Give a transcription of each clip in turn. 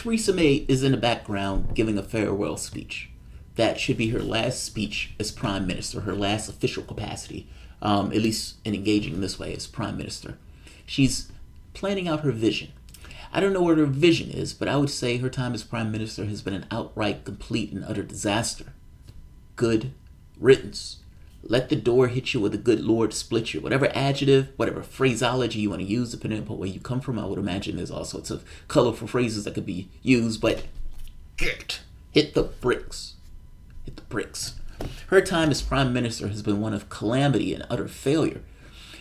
Theresa May is in the background giving a farewell speech. That should be her last speech as Prime Minister, her last official capacity, at least in engaging in this way as Prime Minister. She's planning out her vision. I don't know what her vision is, but I would say her time as Prime Minister has been an outright, complete, and utter disaster. Good riddance. Let the door hit you with a good Lord split you. Whatever adjective, whatever phraseology you want to use, depending upon where you come from, I would imagine there's all sorts of colorful phrases that could be used, but hit the bricks. Hit the bricks. Her time as Prime Minister has been one of calamity and utter failure.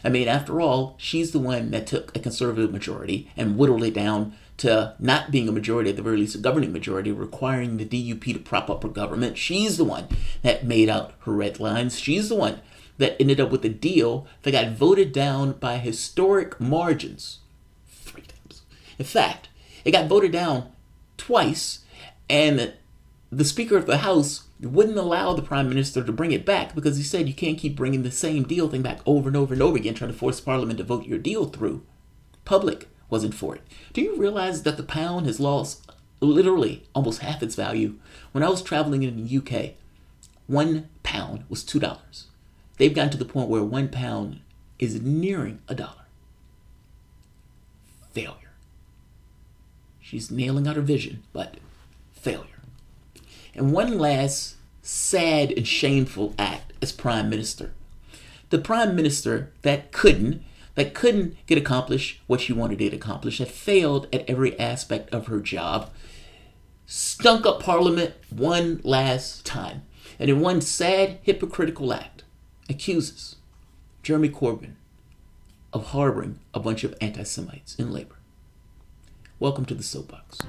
I mean, after all, she's the one that took a conservative majority and whittled it down to not being a majority, at the very least a governing majority, requiring the DUP to prop up her government. She's the one that made out her red lines. She's the one that ended up with a deal that got voted down by historic margins 3 times. In fact, it got voted down twice, and the Speaker of the House wouldn't allow the Prime Minister to bring it back because he said you can't keep bringing the same deal thing back over and over and over again, trying to force Parliament to vote your deal through. Public wasn't for it. Do you realize that the pound has lost literally almost half its value? When I was traveling in the UK, £1 was $2. They've gotten to the point where £1 is nearing $1. Failure. She's nailing out her vision, but failure. And one last sad and shameful act as Prime Minister. The Prime Minister that couldn't get accomplished what she wanted it to accomplish, that failed at every aspect of her job, stunk up Parliament one last time. And in one sad, hypocritical act, accuses Jeremy Corbyn of harboring a bunch of anti-Semites in Labour. Welcome to the Soapbox.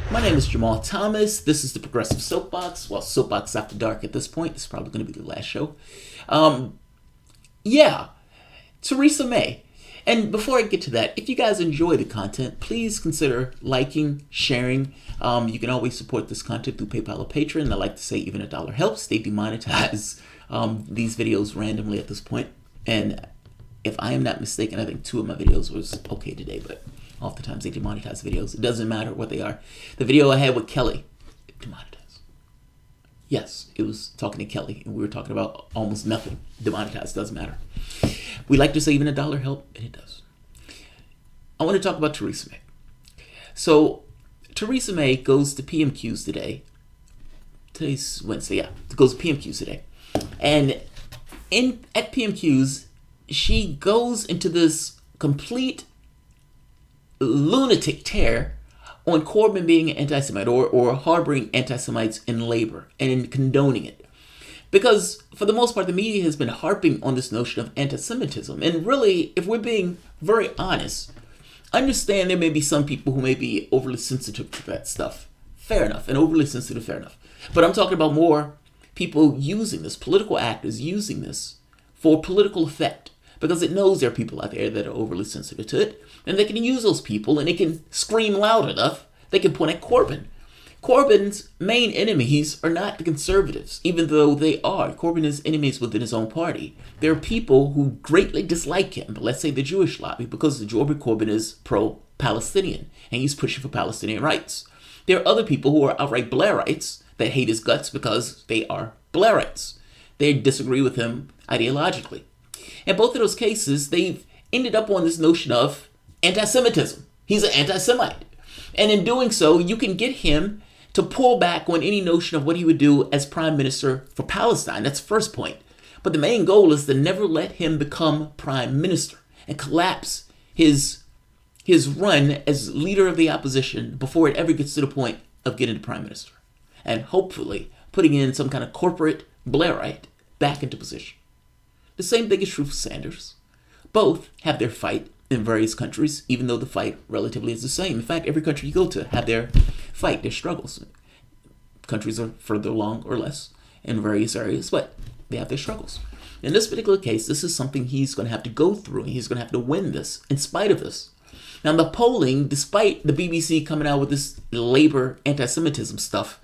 My name is Jamarl Thomas. This is the Progressive Soapbox. Well, Soapbox After Dark at this point. It's probably going to be the last show. Theresa May. And before I get to that, if you guys enjoy the content, please consider liking, sharing. You can always support this content through PayPal or Patreon. I like to say even $1 helps. They demonetize these videos randomly at this point. And if I am not mistaken, I think 2 of my videos was okay today, but oftentimes they demonetize videos. It doesn't matter what they are. The video I had with Kelly, demonetized. Yes, it was talking to Kelly, and we were talking about almost nothing. Demonetized, doesn't matter. We like to say even $1 help, and it does. I want to talk about Theresa May. So, Theresa May goes to PMQs today. Today's Wednesday, yeah. Goes to PMQs today. And at PMQs, she goes into this complete lunatic tear on Corbyn being an anti-Semite or harboring anti-Semites in Labour and in condoning it. Because for the most part, the media has been harping on this notion of anti-Semitism. And really, if we're being very honest, understand there may be some people who may be overly sensitive to that stuff. Fair enough. And overly sensitive, fair enough. But I'm talking about more people using this, political actors using this for political effect. Because it knows there are people out there that are overly sensitive to it. And they can use those people and they can scream loud enough. They can point at Corbyn. Corbyn's main enemies are not the Conservatives, even though they are. Corbyn has enemies within his own party. There are people who greatly dislike him, let's say the Jewish lobby, because Jeremy Corbyn is pro-Palestinian and he's pushing for Palestinian rights. There are other people who are outright Blairites that hate his guts because they are Blairites. They disagree with him ideologically. In both of those cases, they've ended up on this notion of anti-Semitism. He's an anti-Semite. And in doing so, you can get him to pull back on any notion of what he would do as Prime Minister for Palestine. That's the first point. But the main goal is to never let him become Prime Minister and collapse his run as leader of the opposition before it ever gets to the point of getting to Prime Minister. And hopefully putting in some kind of corporate Blairite back into position. The same thing is true for Sanders. Both have their fight in various countries, even though the fight relatively is the same. In fact, every country you go to have their fight, their struggles. Countries are further along or less in various areas, but they have their struggles. In this particular case, this is something he's going to have to go through, and he's going to have to win this in spite of this. Now, the polling, despite the BBC coming out with this Labour anti-Semitism stuff,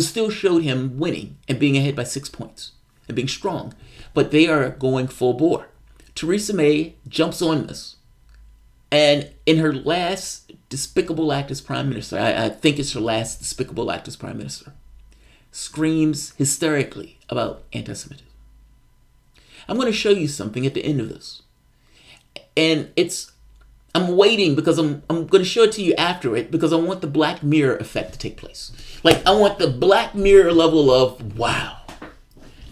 still showed him winning and being ahead by 6 points. and being strong, but they are going full bore. Theresa May jumps on this, and in her last despicable act as prime minister, I think it's her last despicable act as prime minister, screams hysterically about anti-Semitism. I'm going to show you something at the end of this. And I'm waiting because I'm going to show it to you after it because I want the Black Mirror effect to take place. Like, I want the Black Mirror level of wow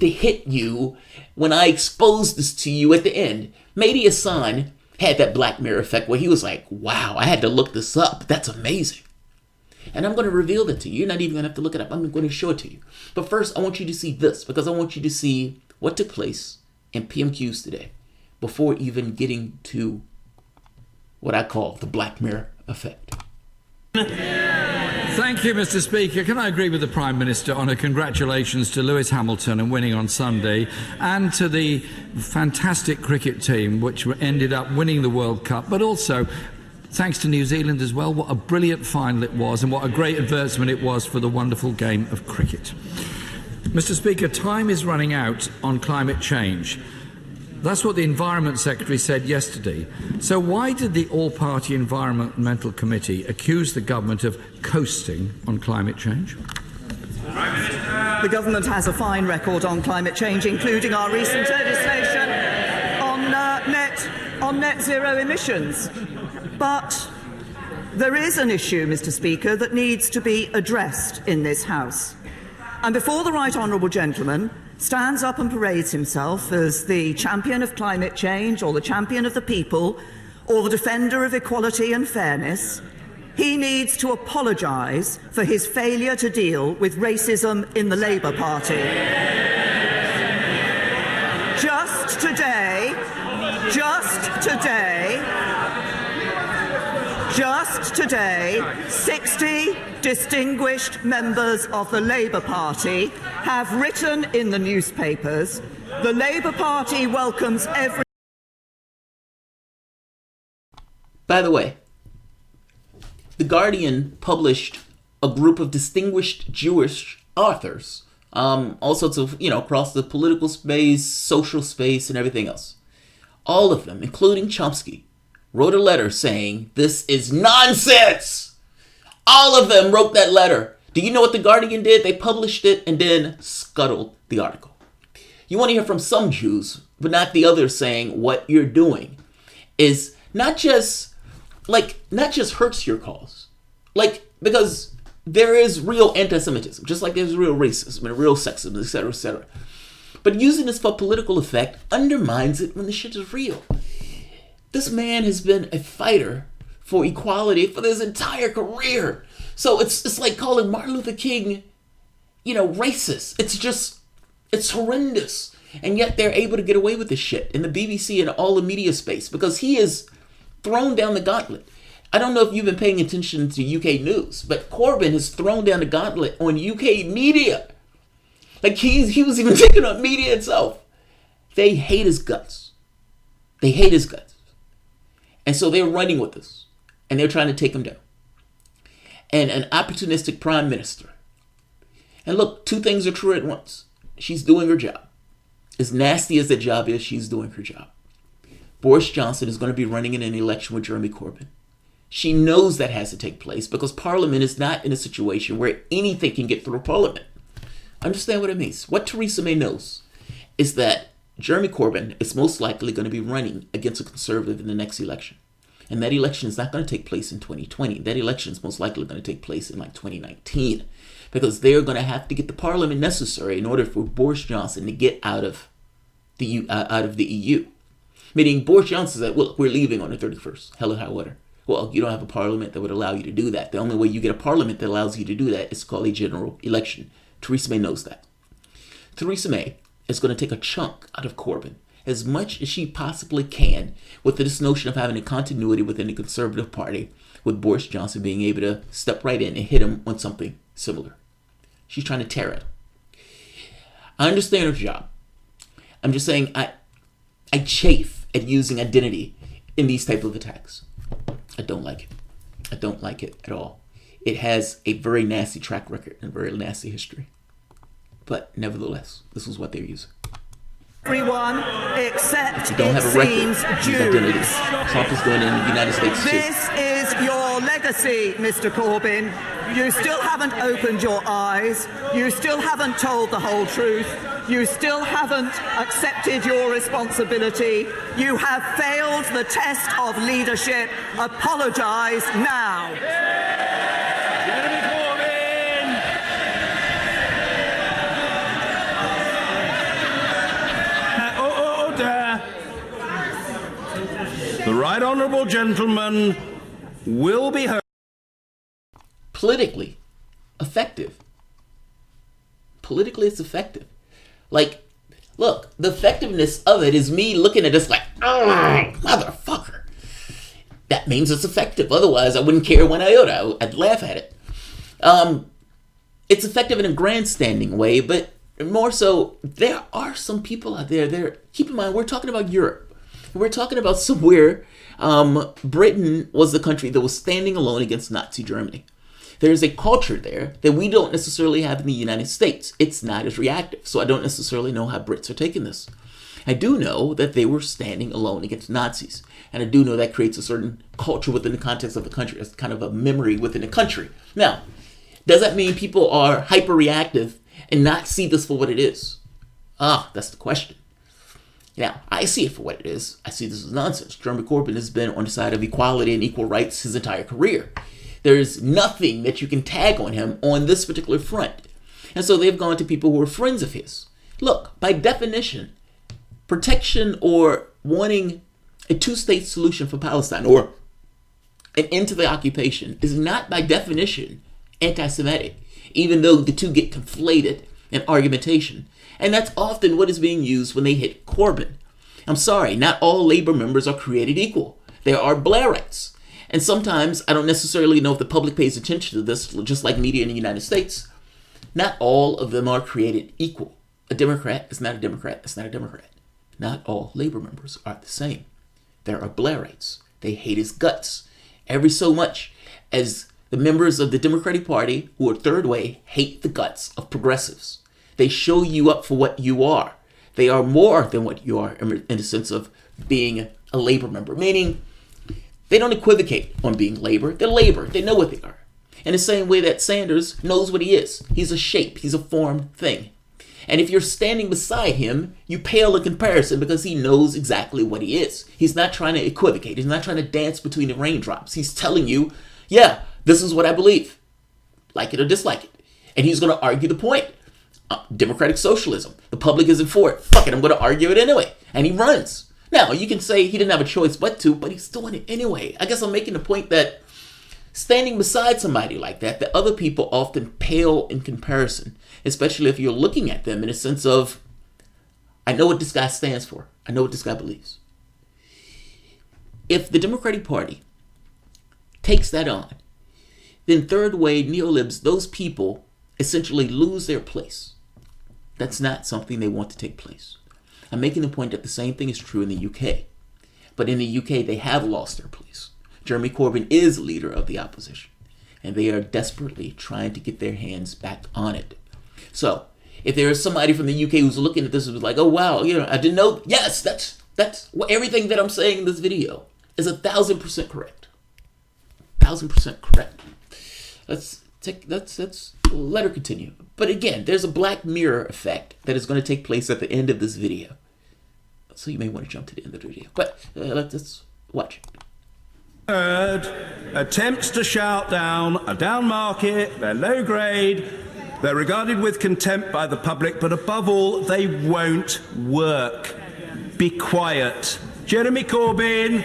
to hit you when I expose this to you at the end. Maybe Hassan had that Black Mirror effect where he was like, wow, I had to look this up. That's amazing. And I'm going to reveal that to you. You're not even going to have to look it up. I'm going to show it to you. But first, I want you to see this because I want you to see what took place in PMQs today before even getting to what I call the Black Mirror effect. Thank you, Mr. Speaker. Can I agree with the Prime Minister on a congratulations to Lewis Hamilton and winning on Sunday, and to the fantastic cricket team which ended up winning the World Cup, but also thanks to New Zealand as well. What a brilliant final it was, and what a great advertisement it was for the wonderful game of cricket. Mr. Speaker, time is running out on climate change. That's what the Environment Secretary said yesterday. So why did the All-Party Environmental Committee accuse the government of coasting on climate change? The government has a fine record on climate change, including our recent legislation on net zero emissions. But there is an issue, Mr. Speaker, that needs to be addressed in this House. And before the right honourable gentleman stands up and parades himself as the champion of climate change or the champion of the people or the defender of equality and fairness, he needs to apologise for his failure to deal with racism in the Labour Party. Just today, 60 distinguished members of the Labour Party have written in the newspapers, the Labour Party welcomes every... By the way, The Guardian published a group of distinguished Jewish authors, all sorts of, across the political space, social space, and everything else. All of them, including Chomsky, wrote a letter saying, this is nonsense! All of them wrote that letter. Do you know what The Guardian did? They published it and then scuttled the article. You want to hear from some Jews, but not the others, saying what you're doing is not just hurts your cause. Because there is real anti-Semitism, just like there's real racism and real sexism, etc., etc. But using this for political effect undermines it when the shit is real. This man has been a fighter for equality for his entire career. So it's like calling Martin Luther King, racist. It's horrendous. And yet they're able to get away with this shit in the BBC and all the media space because he is thrown down the gauntlet. I don't know if you've been paying attention to UK news, but Corbyn has thrown down the gauntlet on UK media. He was even taking on media itself. They hate his guts. And so they're running with this. And they're trying to take him down. And an opportunistic prime minister. And look, two things are true at once. She's doing her job. As nasty as that job is, she's doing her job. Boris Johnson is going to be running in an election with Jeremy Corbyn. She knows that has to take place because Parliament is not in a situation where anything can get through Parliament. Understand what it means. What Theresa May knows is that Jeremy Corbyn is most likely going to be running against a Conservative in the next election. And that election is not going to take place in 2020. That election is most likely going to take place in 2019. Because they're going to have to get the Parliament necessary in order for Boris Johnson to get out of the EU. Meaning Boris Johnson said, well, we're leaving on the 31st. Hell or high water. Well, you don't have a parliament that would allow you to do that. The only way you get a parliament that allows you to do that is called a general election. Theresa May knows that. Theresa May is going to take a chunk out of Corbyn, as much as she possibly can, with this notion of having a continuity within the Conservative Party, with Boris Johnson being able to step right in and hit him on something similar. She's trying to tear it. I understand her job. I'm just saying I chafe at using identity in these type of attacks. I don't like it. I don't like it at all. It has a very nasty track record and a very nasty history. But nevertheless, this is what they're using. everyone except, You don't it have a record seems, of these Jews. identities. Trump is going in the United States too. This is your legacy, Mr. Corbyn. You still haven't opened your eyes. You still haven't told the whole truth. You still haven't accepted your responsibility. You have failed the test of leadership. Apologise now. The right honourable gentleman will be heard. Politically effective. Politically, it's effective. Like, look, the effectiveness of it is me looking at this like, oh, motherfucker. That means it's effective. Otherwise, I wouldn't care one iota. I'd laugh at it. It's effective in a grandstanding way, but more so, there are some people out there. Keep in mind, we're talking about Europe. We're talking about somewhere Britain was the country that was standing alone against Nazi Germany. There's a culture there that we don't necessarily have in the United States. It's not as reactive, so I don't necessarily know how Brits are taking this. I do know that they were standing alone against Nazis, and I do know that creates a certain culture within the context of the country. It's kind of a memory within the country. Now, does that mean people are hyper-reactive and not see this for what it is? That's the question. Now, I see it for what it is. I see this as nonsense. Jeremy Corbyn has been on the side of equality and equal rights his entire career. There's nothing that you can tag on him on this particular front. And so they've gone to people who are friends of his. Look, by definition, protection or wanting a two-state solution for Palestine or an end to the occupation is not by definition anti-Semitic, even though the two get conflated in argumentation. And that's often what is being used when they hit Corbyn. I'm sorry, not all Labour members are created equal. There are Blairites. And sometimes, I don't necessarily know if the public pays attention to this, just like media in the United States, not all of them are created equal. A Democrat is not a Democrat, it's not a Democrat. Not all Labour members are the same. There are Blairites. They hate his guts every so much as the members of the Democratic Party who are third way hate the guts of progressives. They show you up for what you are. They are more than what you are in the sense of being a Labour member, meaning they don't equivocate on being Labour. They're Labour. They know what they are. In the same way that Sanders knows what he is. He's a shape. He's a formed thing. And if you're standing beside him, you pale in comparison because he knows exactly what he is. He's not trying to equivocate. He's not trying to dance between the raindrops. He's telling you, yeah, this is what I believe. Like it or dislike it. And he's going to argue the point. Democratic socialism. The public isn't for it. Fuck it, I'm going to argue it anyway. And he runs. Now, you can say he didn't have a choice but to, but he's doing it anyway. I guess I'm making the point that standing beside somebody like that other people often pale in comparison, especially if you're looking at them in a sense of, I know what this guy stands for. I know what this guy believes. If the Democratic Party takes that on, then third way neolibs, those people essentially lose their place. That's not something they want to take place. I'm making the point that the same thing is true in the UK. But in the UK, they have lost their place. Jeremy Corbyn is leader of the opposition, and they are desperately trying to get their hands back on it. So, if there is somebody from the UK who's looking at this and was like, oh wow, I didn't know. Yes, that's everything that I'm saying in this video is 1,000% correct. 1,000% correct. Let's let her continue. But again, there's a Black Mirror effect that is going to take place at the end of this video. So you may want to jump to the end of the video. But let's watch it. Heard attempts to shout down are down market, they're low grade, they're regarded with contempt by the public, but above all, they won't work. Be quiet. Jeremy Corbyn.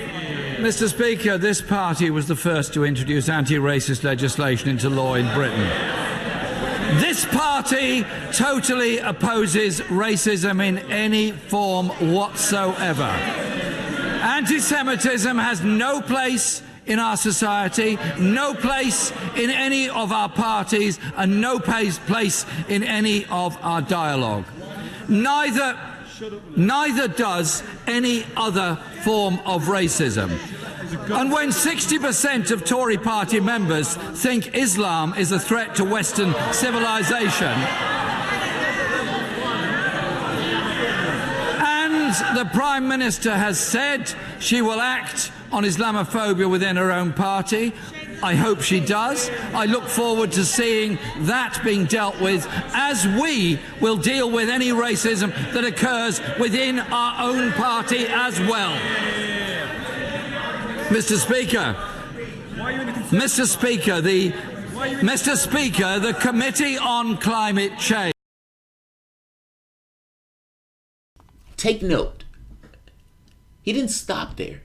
Mr. Speaker, this party was the first to introduce anti-racist legislation into law in Britain. This party totally opposes racism in any form whatsoever. Anti-Semitism has no place in our society, no place in any of our parties, and no place in any of our dialogue. Neither does any other form of racism. And when 60% of Tory party members think Islam is a threat to Western civilization, as the Prime Minister has said, she will act on Islamophobia within her own party. I hope she does. I look forward to seeing that being dealt with, as we will deal with any racism that occurs within our own party as well. Mr. Speaker, the Committee on Climate Change. Take note. He didn't stop there.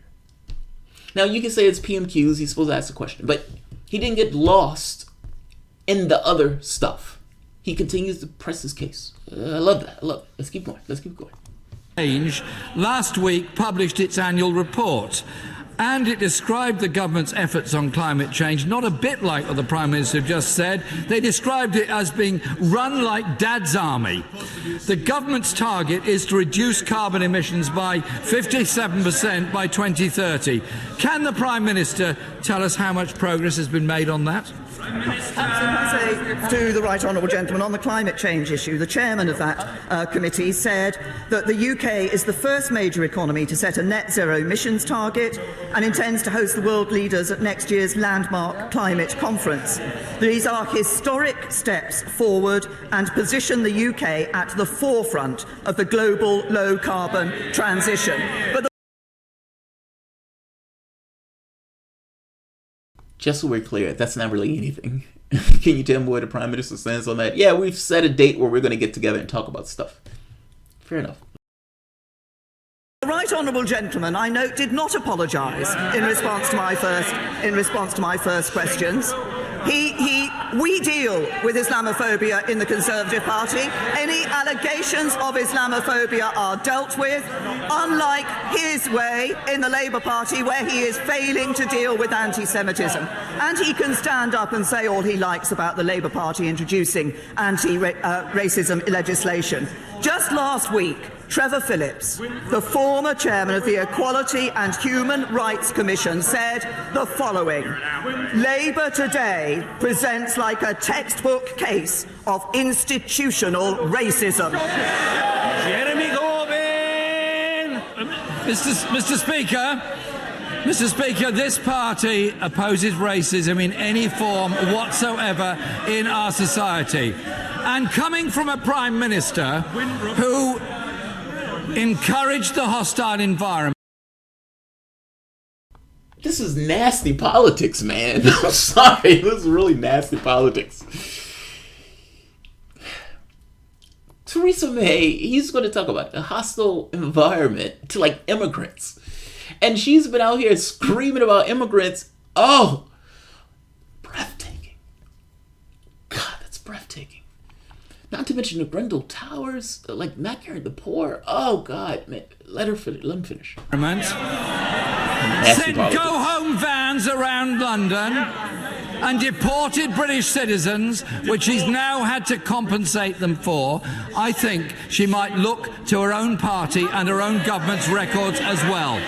Now, you can say it's PMQs, he's supposed to ask a question, but he didn't get lost in the other stuff. He continues to press his case. I love that. I love it. Let's keep going. Change last week published its annual report, and it described the government's efforts on climate change not a bit like what the Prime Minister just said. They described it as being run like Dad's army. The government's target is to reduce carbon emissions by 57% by 2030. Can the Prime Minister tell us how much progress has been made on that? To the right honourable gentleman, on the climate change issue, the chairman of that committee said that the UK is the first major economy to set a net zero emissions target and intends to host the world leaders at next year's landmark climate conference. These are historic steps forward and position the UK at the forefront of the global low carbon transition. But just so we're clear, that's not really anything. Can you tell me where the Prime Minister stands on that? Yeah, we've set a date where we're going to get together and talk about stuff. Fair enough. the right honourable gentleman, I note, did not apologise in response to my first questions. We deal with Islamophobia in the Conservative Party. Any allegations of Islamophobia are dealt with, unlike his way in the Labour Party, where he is failing to deal with anti-Semitism. And he can stand up and say all he likes about the Labour Party introducing anti-racism legislation. Just last week, Trevor Phillips, the former chairman of the Equality and Human Rights Commission, said the following: Labour today presents like a textbook case of institutional racism. Jeremy Corbyn! Mr. Speaker, this party opposes racism in any form whatsoever in our society. And coming from a Prime Minister who encouraged the hostile environment. This is nasty politics, man. I'm sorry. This is really nasty politics. Theresa May, he's going to talk about a hostile environment to, like, immigrants. And she's been out here screaming about immigrants. Oh, breathtaking. God, that's breathtaking. Not to mention the Grendel Towers, like not carrying the poor. Oh, God, man. Let him finish. Sent go-home vans around London and deported British citizens, which she's now had to compensate them for. I think she might look to her own party and her own government's records as well.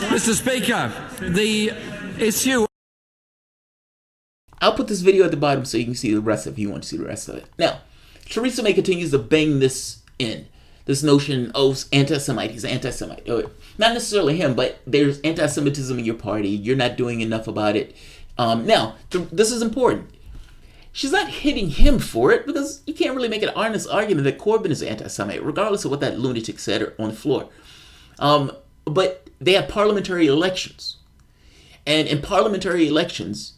Mr. Speaker, the issue... I'll put this video at the bottom so you can see the rest if you want to see the rest of it. Now, Theresa May continues to bang this in. This notion, oh, anti-Semite, he's anti-Semite. Not necessarily him, but there's anti-Semitism in your party. You're not doing enough about it. Now, this is important. She's not hitting him for it because you can't really make an honest argument that Corbyn is anti-Semite, regardless of what that lunatic said on the floor. But they have parliamentary elections. And in parliamentary elections,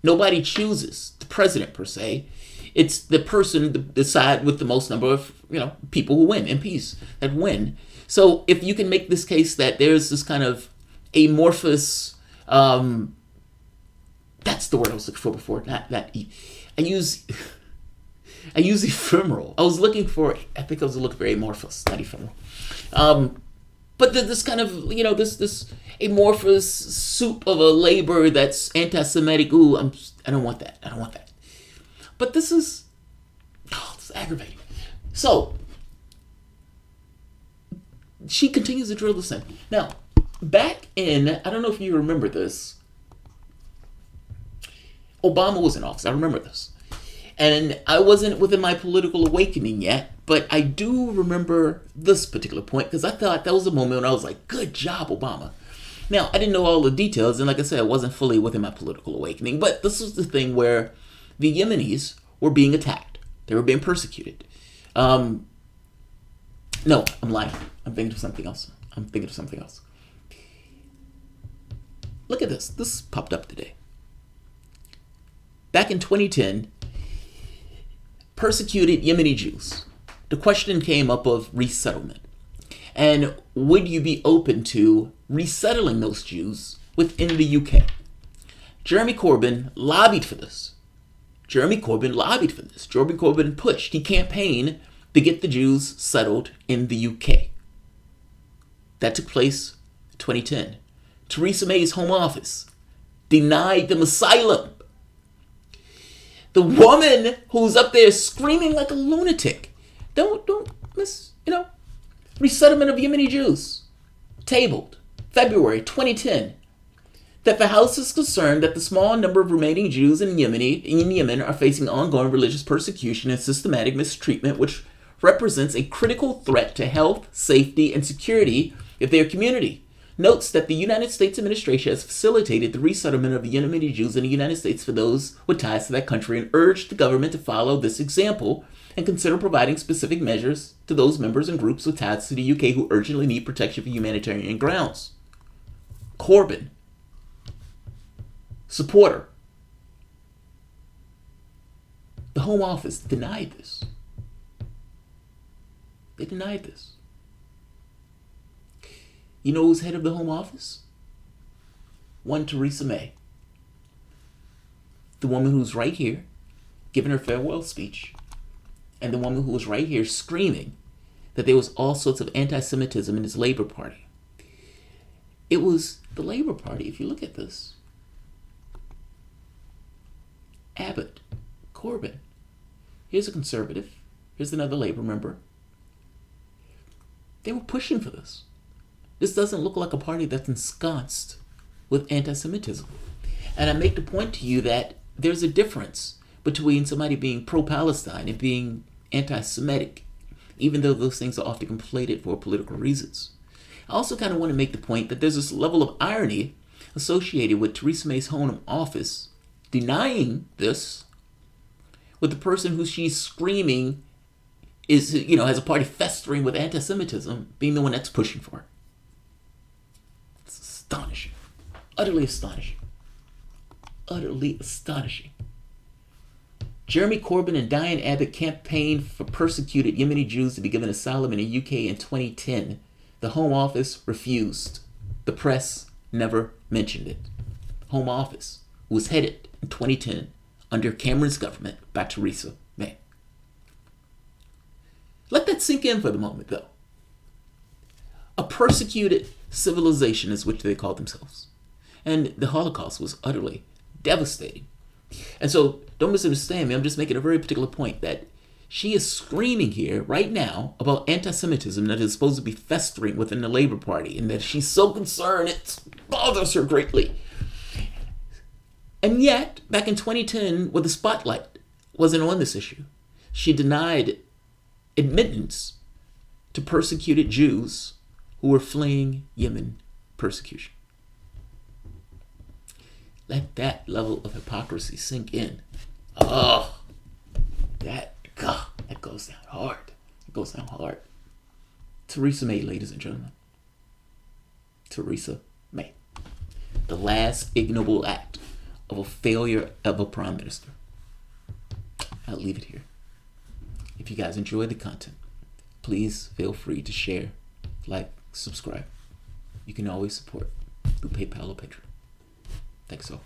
nobody chooses the president per se. It's the person, the side with the most number of people who win, MPs that win. So if you can make this case that there's this kind of amorphous, that's the word I was looking for before. I use ephemeral. I was looking for amorphous, not ephemeral. But this kind of, this amorphous soup of a labor that's anti-Semitic. Ooh, I don't want that. But this is aggravating. So, she continues to drill this in. Now, back in, I don't know if you remember this, Obama was in office. I remember this. And I wasn't within my political awakening yet, but I do remember this particular point because I thought that was a moment when I was like, good job, Obama. Now, I didn't know all the details, and like I said, I wasn't fully within my political awakening, but this was the thing where the Yemenis were being attacked. They were being persecuted. No, I'm lying. I'm thinking of something else. Look at this. This popped up today. Back in 2010, persecuted Yemeni Jews. The question came up of resettlement. And would you be open to resettling those Jews within the UK? Jeremy Corbyn lobbied for this. Jeremy Corbyn pushed. He campaigned to get the Jews settled in the UK. That took place in 2010. Theresa May's Home Office denied them asylum. The woman who's up there screaming like a lunatic. Don't miss, resettlement of Yemeni Jews. Tabled February 2010. That the House is concerned that the small number of remaining Jews in Yemen are facing ongoing religious persecution and systematic mistreatment, which represents a critical threat to health, safety, and security of their community. Notes that the United States administration has facilitated the resettlement of Yemeni Jews in the United States for those with ties to that country and urged the government to follow this example and consider providing specific measures to those members and groups with ties to the UK who urgently need protection for humanitarian grounds. Corbyn, supporter. The Home Office denied this. They denied this. You know who's head of the Home Office? One Theresa May. The woman who's right here giving her farewell speech, and the woman who was right here screaming that there was all sorts of anti-Semitism in his Labour Party. It was the Labour Party, if you look at this. Abbott, Corbyn. Here's a Conservative. Here's another Labour member. They were pushing for this. This doesn't look like a party that's ensconced with anti-Semitism. And I make the point to you that there's a difference between somebody being pro-Palestine and being anti-Semitic, even though those things are often conflated for political reasons. I also kind of want to make the point that there's this level of irony associated with Theresa May's Home Office denying this, with the person who she's screaming is, has a party festering with anti-Semitism being the one that's pushing for it. It's astonishing. Utterly astonishing. Utterly astonishing. Jeremy Corbyn and Diane Abbott campaigned for persecuted Yemeni Jews to be given asylum in the UK in 2010. The Home Office refused. The press never mentioned it. Home Office was headed in 2010 under Cameron's government by Theresa May. Let that sink in for the moment, though. A persecuted civilization is what they call themselves. And the Holocaust was utterly devastating. And so, don't misunderstand me, I'm just making a very particular point that she is screaming here right now about anti-Semitism that is supposed to be festering within the Labour Party, and that she's so concerned it bothers her greatly. And yet, back in 2010, when the spotlight wasn't on this issue, she denied admittance to persecuted Jews who were fleeing Yemen persecution. Let that level of hypocrisy sink in. Oh, that goes down hard. It goes down hard. Theresa May, ladies and gentlemen. Theresa May. The last ignoble act of a failure of a prime minister. I'll leave it here. If you guys enjoy the content, please feel free to share, like, subscribe. You can always support through PayPal or Patreon. Thanks all.